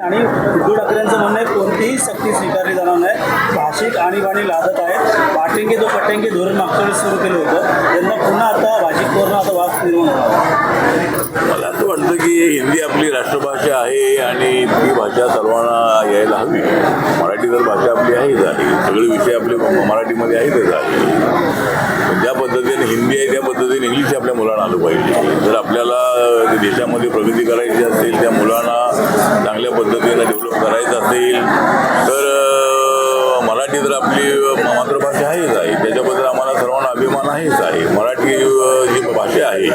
आणि उद्धव ठाकरेंचं म्हणणं आहे कोणतीही सक्ती स्वीकारली जाणार नाही. भाषिक आणीबाणी लादत आहेत. वाटेंगे तो पटेंगे धोरण मागच्या वेळेस सुरू केलं होतं, त्यांना पुन्हा आता भाषिकवरून आता वाद निर्माण होणार. मला असं वाटतं की हिंदी आपली राष्ट्रभाषा आहे आणि ती भाषा सर्वांना यायला हवी. मराठी तर भाषा आपली आहेच आहे, सगळे विषय आपले मराठीमध्ये आहेतच आहे. ज्या पद्धतीने हिंदी आहे त्या पद्धतीने इंग्लिश आपल्या मुलांना आलं पाहिजे. जर आपल्याला देशामध्ये प्रगती करायची असेल, त्या मुलांना चांगल्या पद्धतीने डेव्हलप करायचं असेल तर मराठी तर आपली मातृभाषा आहेच आहे, त्याच्याबद्दल आम्हाला सर्वांना अभिमान आहेच आहे. मराठी जी भाषा आहे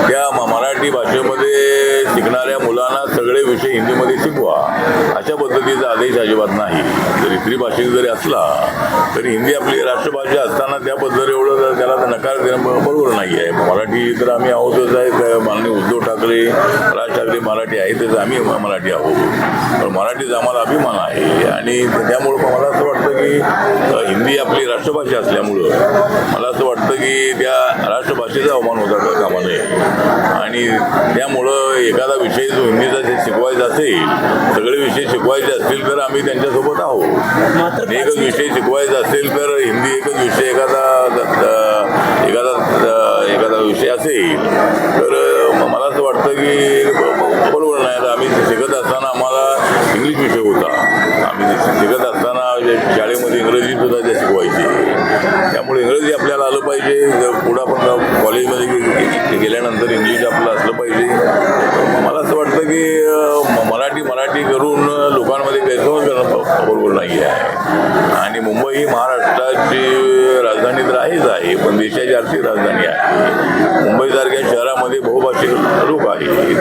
त्या मराठी भाषेमध्ये शिकणाऱ्या मुलांना सगळे विषय हिंदीमध्ये शिकवा अशा पद्धतीचा आदेश अजिबात नाही. जरी इतरी भाषिक जरी असला तरी हिंदी आपली राष्ट्रभाषा असताना त्या पद्धतीने एवढं त्याला नकार देणं बरोबर नाही आहे. मराठी तर आम्ही आहोतच आहे. माननीय उद्धव ठाकरे, राज ठाकरे मराठी आहेतच, आम्ही मराठी आहोत. पण मराठीचा आम्हाला अभिमान आहे आणि त्यामुळं मला असं वाटतं की हिंदी आपली राष्ट्रभाषा असल्यामुळं मला असं वाटतं की त्या राष्ट्रभाषेचा अवमान होता कामा नये. आणि त्यामुळं एखादा विषय जो हिंदीचा शिकवायचा असेल, सगळे विषय शिकवायचे असतील तर आम्ही त्यांच्यासोबत आहोत. एकच विषय शिकवायचा असेल तर हिंदी एकच विषय एखादा विषय असेल तर मला असं वाटतं की बरोबर नाही. तर आम्ही शिकत असताना आम्हाला इंग्लिश विषय होता, आम्ही शिकत असताना शाळेमध्ये इंग्रजी सुद्धा त्या शिकवायची. त्यामुळे इंग्रजी आपल्याला आलं पाहिजे. पुढं आपण कॉलेजमध्ये गेल्यानंतर इंग्लिश आपलं असलं पाहिजे. मला असं वाटतं की मराठी करून लोकांमध्ये गैरसमज करणं बरोबर नाही आहे. आणि मुंबई ही महाराष्ट्राची राजधानी तर आहेच आहे, पण देशाची आर्थिक राजधानी आहे. मुंबईसारख्या शहरामध्ये बहुभाषिक लोक आहेत.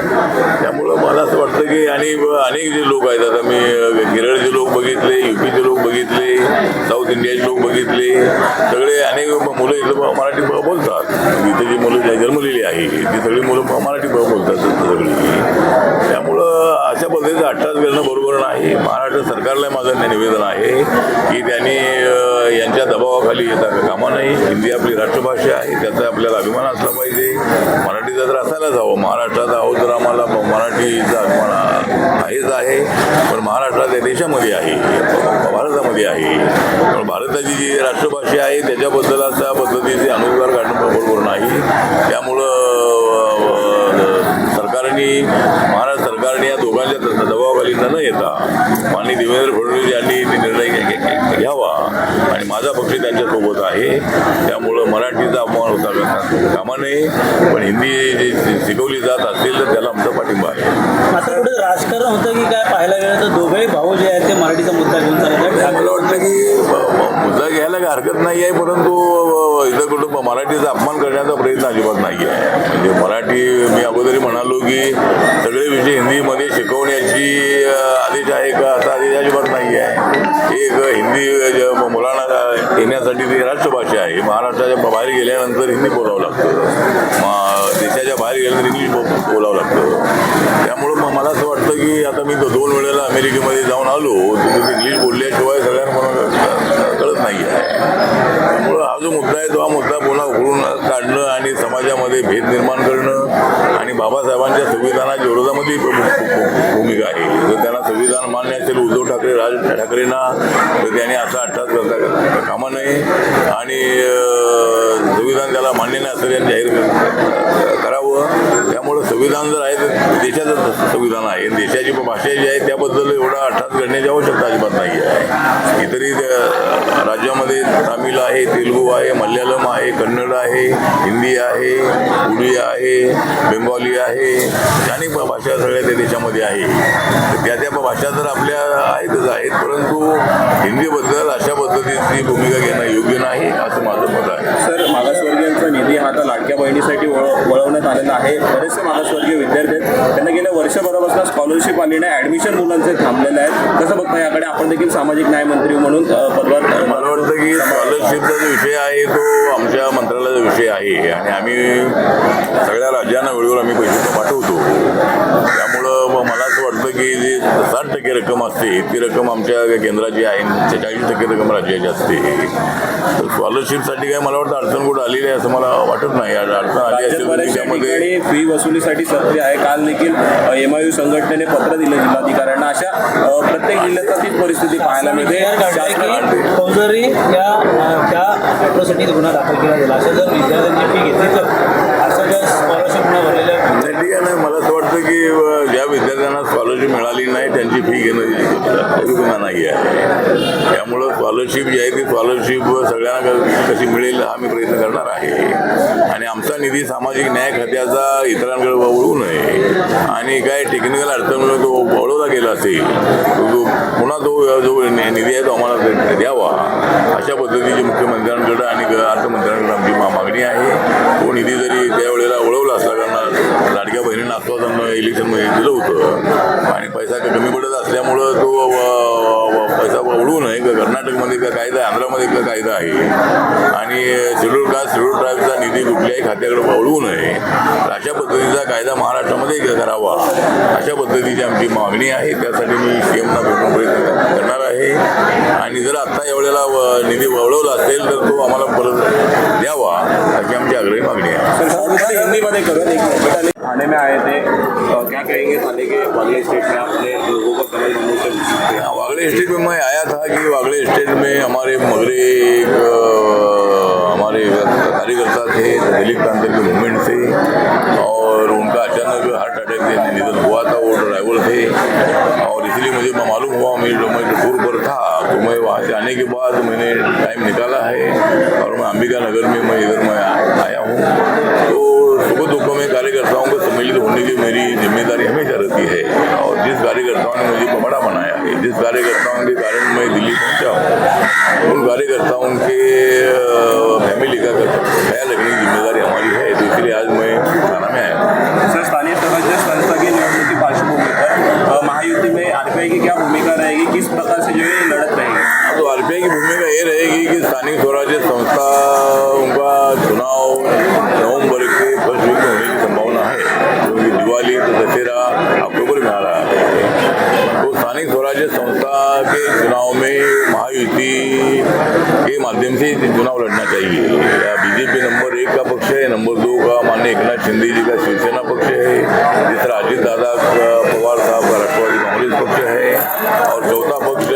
त्यामुळं मला असं वाटतं की आणि अनेक जे लोक आहेत, आता मी केरळचे लोक बघितले, युपीचे लोक बघितले, साऊथ इंडियाचे लोक बघितले, सगळे अनेक मुलं इथं मराठी बोलतात. इथं जी मुलं जन्मलेली आहे ती सगळी मुलं मराठी बोलतात सगळी. त्यामुळं अशा पद्धतीचं अट्टास करणं बरोबर नाही. महाराष्ट्र सरकारला माझं निवेदन आहे की त्यांनी यांच्या दबावाखाली येता कामा नाही. हिंदी आपली राष्ट्रभाषा आहे, त्याचा आपल्याला अभिमान असला पाहिजे. मराठीचा तर असायलाच हवं. महाराष्ट्रात आहोत तर आम्हाला मराठीचा अभिमान आहेच आहे. पण महाराष्ट्रात या देशामध्ये आहे, भारतामध्ये आहे. पण भारताची जी राष्ट्रभाषा आहे त्याच्याबद्दल अशा पद्धतीचे अनुद्गार काढणं बरोबर नाही. त्यामुळं महाराष्ट्र सरकारने या दोघांच्या दबावाखाली न येता माननीय देवेंद्र फडणवीस यांनी निर्णय घ्यावा आणि माझा पक्ष त्यांच्यासोबत आहे. त्यामुळं मराठीचा अपमान होता कामा नये. पण हिंदी जे शिकवली जात असेल तर त्याला आमचा पाठिंबा आहे. मात्र कुठे राजकारण होतं की काय पाहायला गेलं तर दोघेही भाऊ जे आहेत ते मराठीचा मुद्दा घेऊन चालत आहेत. मला वाटतं की मुद्दा घ्यायला काही हरकत नाही आहे, परंतु इथं कुठं मराठीचा अपमान करण्याचा प्रयत्न अजिबात नाही आहे. म्हणजे मराठी मी अगोदरी म्हणालो की सगळे विषय हिंदीमध्ये शिकवण्याची आदेश आहे का, असा आदेश अजिबात नाही आहे. एक हिंदी मुलांना येण्यासाठी ती राष्ट्रभाषा आहे. महाराष्ट्राच्या बाहेर गेल्यानंतर हिंदी बोलावं लागतं, देशाच्या बाहेर गेल्यानंतर इंग्लिश बोलावं लागतं. त्यामुळं मला असं वाटतं की आता मी 2 वेळेला अमेरिकेमध्ये जाऊन आलो, तिथे इंग्लिश बोलल्याशिवाय सगळ्यांना कळत नाही आहे. त्यामुळं हा जो मुद्दा आहे तो हा मुद्दा पुन्हा उघडून काढणं आणि समाजामध्ये भेद निर्माण करणं आणि बाबासाहेबांच्या संविधानाच्या विरोधामध्ये भूमिका आहे. जर त्यांना संविधान मान्य असेल उद्धव ठाकरे, राज ठाकरेंना, तर त्यांनी असा अट्टास करता कामा नये. आणि संविधान त्याला मान्य नाही असेल यांनी जाहीर करावं. त्यामुळं संविधान जर आहे तर देशाचं संविधान आहे, देशाची भाषा जी आहे त्याबद्दल एवढा अट्टास करण्याची आवश्यकता अजिबात नाही आहे. इतरही राज्यामध्ये तामिळ आहे, तेलुगू आहे, मल्याळम आहे, कन्नड आहे, हिंदी आहे, उडी आहे, बेंगॉली आहे, अनेक भाषा सगळ्या त्या देशामध्ये आहे. तर त्या भाषा तर आपल्या आहेतच आहेत, परंतु हिंदीबद्दल अशा पद्धतीची भूमिका घेणं योग्य नाही असं माझं मत आहे. सर, मागासवर्गीयांचा निधी हा आता लाडक्या बहिणीसाठी वळवण्यात आलेला आहे. बरेचसे मागासवर्गीय विद्यार्थी आहेत, त्यांना गेल्या वर्षभरापासून स्कॉलरशिप आली नाही, ॲडमिशन मुलांचे थांबलेले आहेत. कसं बघता याकडे आपण देखील सामाजिक न्याय मंत्री म्हणून पदभार. मला वाटतं की स्कॉलरशिपचा जो विषय आहे तो आमच्या मंत्रालयाचा विषय आहे आणि आम्ही सगळ्या राज्यांना वेळेवर आम्ही पैसे पाठवतो. त्यामुळं मला असं वाटतं वाटतं की जी 60% रक्कम असते ती रक्कम आमच्या केंद्राची आहे, 40% रक्कम राज्याची असते. तर स्कॉलरशिपसाठी काय मला वाटतं अडचण कुठं आलेली आहे असं मला वाटत नाही. अडचण आली राज्यात असेल तर बऱ्याचशा त्यामध्ये ठिकाणी फी वसुलीसाठी सक्रिय आहे. काल देखील MIU संघटनेने पत्र दिलं जिल्हाधिकाऱ्यांना. अशा प्रत्येक जिल्ह्यात तीच परिस्थिती पाहायला मिळते. शासनाने फौजदारी त्या ॲट्रॉसिटीत गुन्हा दाखल केला गेला. अशा जर विद्यार्थ्यांची फी घेतली तर असं जर स्कॉलरशिप पुन्हा भरलेल्या ठीक आहे. नाही, मला असं वाटतं की ज्या विद्यार्थ्यांना स्कॉलरशिप मिळाली नाही त्यांची फी घेणं गुन्हा नाही आहे. त्यामुळं स्कॉलरशिप जी आहे ती स्कॉलरशिप सगळ्यांना कशी मिळेल हा मी प्रयत्न करणार आहे. आणि आमचा निधी सामाजिक न्याय खात्याचा इतरांकडे वळू नये आणि काय टेक्निकल अडचणीमुळे तो वळवला गेला असेल पुन्हा तो जो निधी आहे तो आम्हाला द्यावा अशा पद्धतीची मुख्यमंत्र्यांकडे आणि अर्थमंत्र्यांकडे आमची मागणी आहे. तो निधी जरी त्यावेळेला वळवला असला कारण लाडक्या बहिणींना आश्वासन इलेक्शनमध्ये दिलं होतं आणि पैसा कमी पडत असल्यामुळं तो पैसा वळवू नये. कर्नाटकमध्ये का कायदा आहे, आंध्रामध्ये का कायदा आहे आणि शेड्यूल कास्ट शेड्यूल ट्राईबचा निधी कुठल्याही खात्याकडे वळवू नये. अशा पद्धतीचा कायदा महाराष्ट्रामध्ये करावा अशा पद्धतीची आमची मागणी आहे. त्यासाठी मी CMना भेटून प्रयत्न करणार आहे आणि जर आत्ता एवढ्याला निधी वळवला असेल तर तो आम्हाला परत द्यावा अशी आमची आग्रही मागणी आहे. हिंदीमध्ये करूँ एक बेटा थाने में आए थे, क्या कहेंगे थाने के वागले स्टेट में आपने लोगों को कमल प्रमोशन? वागले स्टेट में मैं आया था कि वागले स्टेट में हमारे मगरे हमारे कार्यकर्ता थे दिलीप कांतर के मूवमेंट से और उनका अचानक हार्ट अटैक से निधन हुआ था. वो ड्राइवर थे और इसलिए मुझे मालूम हुआ. मैं टूर पर था तो मैं वहाँ से आने के बाद मैंने टाइम निकाला है और मैं अंबिका नगर में मैं इधर मैं आया हूँ. तो सुख दुखों में कार्यकर्ताओं को सम्मिलित होने की मेरी जिम्मेदारी हमेशा रहती है और जिस कार्यकर्ताओं ने मुझे बड़ा बनाया है, जिस कार्यकर्ताओं के कारण मैं दिल्ली पहुंचा हूँ, उन कार्यकर्ताओं के फैमिली का ख्याल रखने की जिम्मेदारी हमारी है. तो इसलिए आज मैं थाना में आया. सर, स्थानीय स्वराज्य संस्था की निवडणूक की पार्श्वभूमि पर महायुति में RPI की क्या भूमिका रहेगी, किस प्रकार से जो है लड़त रहेगी? तो RPI की भूमिका ये रहेगी कि स्थानीय स्वराज्य संस्थाओं का चुनाव नवंबर के फर्स्ट वीक में होने की संभावना है क्योंकि दिवाली तो दशहरा अक्टूबर में आ रहा है. तो स्थानिक स्वराज्य संस्था के चुनाव में महायुति के माध्यम से चुनाव लड़ना चाहिए. या BJP नंबर 1 का पक्ष है, नंबर 2 का माननीय एकनाथ शिंदे जी का शिवसेना पक्ष है, तीसरा अजित दादा पवार साहब का राष्ट्रवादी कांग्रेस पक्ष है और चौथा पक्ष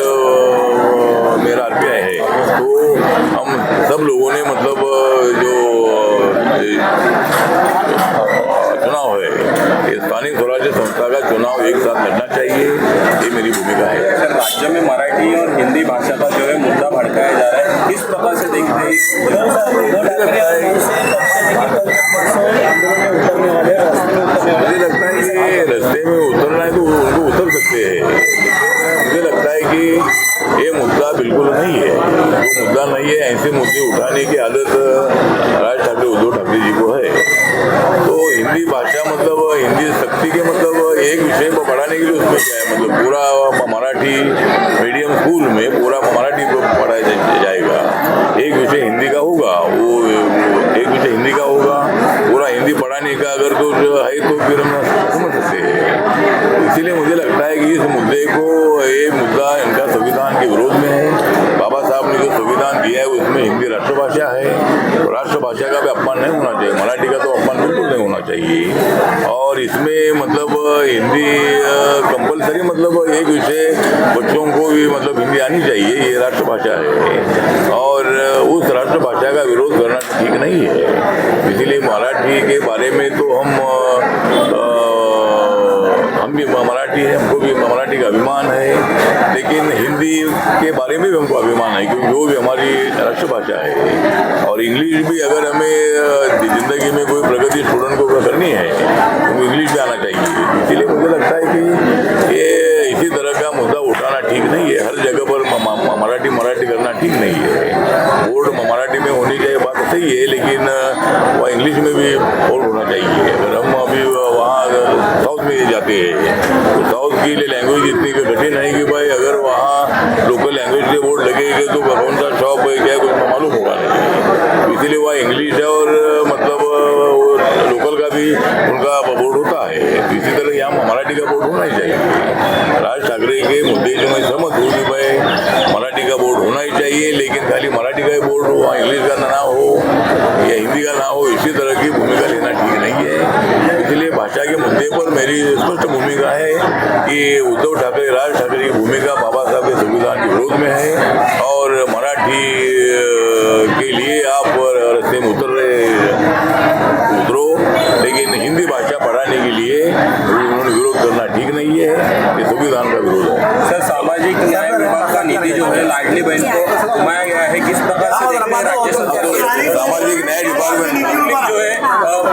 मेरा RPI है. तो हम सब लोगों ने मतलब जो चुनाव है ये स्थानीय स्वराज्य संस्था का चुनाव एक साथ लड़ना चाहिए, ये मेरी भूमिका है. सर, राज्य में मराठी और हिंदी भाषा का जो है मुद्दा भड़काया जा रहा है, किस प्रकार से देखते हैं? मुझे लगता है कि रास्ते में उतरना है तो उनको उतर सकते हैं. मुझे लगता है कि ये मुद्दा बिल्कुल नहीं है. वो मुद्दा नहीं है. ऐसे मुद्दे उठाने की आदत राज ठाकरे उद्धव ठाकरे जी को है. तो हिंदी भाषा मतलब हिंदी शक्ति के मतलब एक विषय को बढ़ाने के लिए उसमें क्या है मतलब पूरा मराठी मीडियम स्कूल में पूरा मराठी पढ़ाया जाएगा. एक विषय हिंदी का होगा, वो एक विषय हिंदी का होगा. पूरा हिंदी पढ़ाने का अगर तो है तो फिर हम समझ सकते हैं. इसीलिए मुझे लगता है कि इस मुद्दे को ये मुद्दा इनका संविधान के विरोध में है. बाबा साहब ने जो संविधान दिया है उसमें हिंदी राष्ट्रभाषा है. तो राष्ट्रभाषा का भी अपमान नहीं होना चाहिए. मराठी का तो अपमान बिल्कुल नहीं होना चाहिए. और इसमें मतलब हिंदी कंपलसरी मतलब एक विषय बच्चों को भी मतलब हिंदी आनी चाहिए. ये राष्ट्रभाषा है और उस राष्ट्रभाषा का विरोध करना ठीक नहीं है. इसीलिए मराठी के बारे में तो हम भी मराठी है, हमको भी मराठी का अभिमान है, लेकिन हिंदी के बारे में भी हमको अभिमान है क्योंकि वो भी हमारी राष्ट्रभाषा है. और इंग्लिश भी अगर हमें ज़िंदगी में कोई प्रगति स्टूडेंट को करनी है तो इंग्लिश भी आना चाहिए. इसीलिए मुझे लगता है कि ये इसी तरह का मुद्दा उठाना ठीक नहीं है. हर जगह पर मराठी करना ठीक नहीं है. बोर्ड मराठी में होनी चाहिए बात सही है, लेकिन वह इंग्लिश में भी बोर्ड होना चाहिए. अगर हम अभी वहाँ साउथ में जाते हैं तो साउथ की लैंग्वेज इतनी कठिन है कि भाई अगर वहाँ लोकल लैंग्वेज के बोर्ड लगेंगे तो कौन सा शॉप है क्या कुछ मालूम होगा नहीं. इसीलिए वह इंग्लिश है और मतलब लोकल का भी उनका बोर्ड होता है, इसी तरह यहाँ मराठी का बोर्ड होना ही चाहिए। राज ठाकरे के मुद्दे जो मैं सहमत हूँ कि भाई मराठी का बोर्ड होना ही चाहिए, लेकिन खाली मराठी का ही बोर्ड हो, वहाँ इंग्लिश का ना हो या हिंदी का ना हो, इसी तरह की भूमिका लेना ठीक नहीं है। इसलिए भाषा के मुद्दे पर मेरी स्पष्ट भूमिका है कि उद्धव ठाकरे, राज ठाकरे की भूमिका बाबा साहब के संविधान के विरोध में है और मराठी के लिए आप रस्ते में उतरो, लेकिन हिंदी भाषा पढ़ाने के लिए उन्होंने विरोध करना ठीक नहीं है, ये संविधान का विरोध है। सर, सामाजिक न्याय विभाग का निधि जो है लाडली बहन को घुमाया गया है, किस प्रकार से देखते हैं राज्य सरकार? सामाजिक न्याय डिपार्टमेंट जो है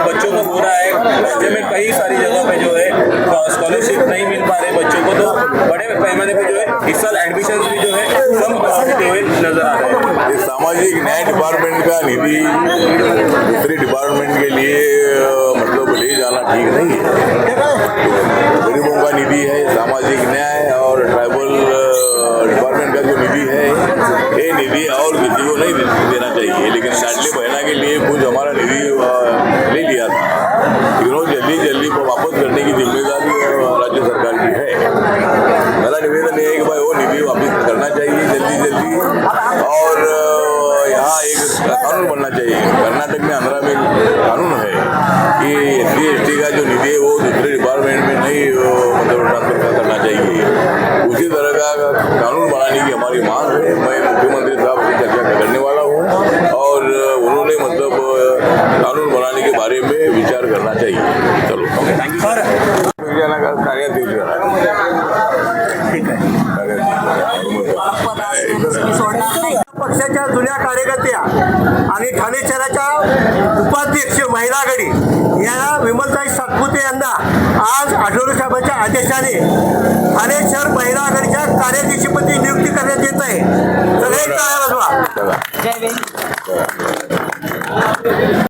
बच्चों को हो रहा है, राज्य में कई सारी जगह पे जो है स्कॉलरशिप नहीं मिल पा रहे बच्चों को, तो बड़े पैमाने पे जो है इस साल एडमिशन भी जो है कम होते हुए नजर आ रहे हैं। ये सामाजिक न्याय डिपार्टमेंट का निधि दूसरे डिपार्टमेंट के लिए मतलब ले जाना ठीक नहीं है। गरीबों का निधि है, सामाजिक न्याय और ट्राइबल डिपार्टमेंट का जो निधि है, ये निधि और किसी को नहीं देना चाहिए, लेकिन लाडली बहना के लिए कुछ हमारा निधि ले लिया था, लेकिन जल्दी वापस करने की जिम्मेदारी राज्य सरकार की है। मेरा निवेदन है कि भाई वो निधि वापस करना चाहिए जल्दी और यहाँ एक कानून बनना चाहिए। कर्नाटक में 15 में कानून है कि SC/ST का जो निधि है वो दूसरे डिपार्टमेंट में नहीं मतलब ट्रांसफर करना चाहिए। उसी तरह का कानून बनाने की हमारी मांग है। मैं मुख्यमंत्री साहब से चर्चा करने वाला हूँ और उन्होंने मतलब कानून बनाने के बारे में विचार करना चाहिए। चलो, थैंक यू सर। कार्यात ठीक आहे। पक्षाच्या जुन्या कार्यकर्त्या आणि ठाणे शहराच्या उपाध्यक्ष महिला आघाडी या विमलताई सातपुते यांना आज आठवले साहेबांच्या आदेशाने ठाणे शहर महिला आघाडीच्या कार्याध्यक्षपदी नियुक्ती करण्यात येत आहे। सगळे टाळ्या वाजवा। चला.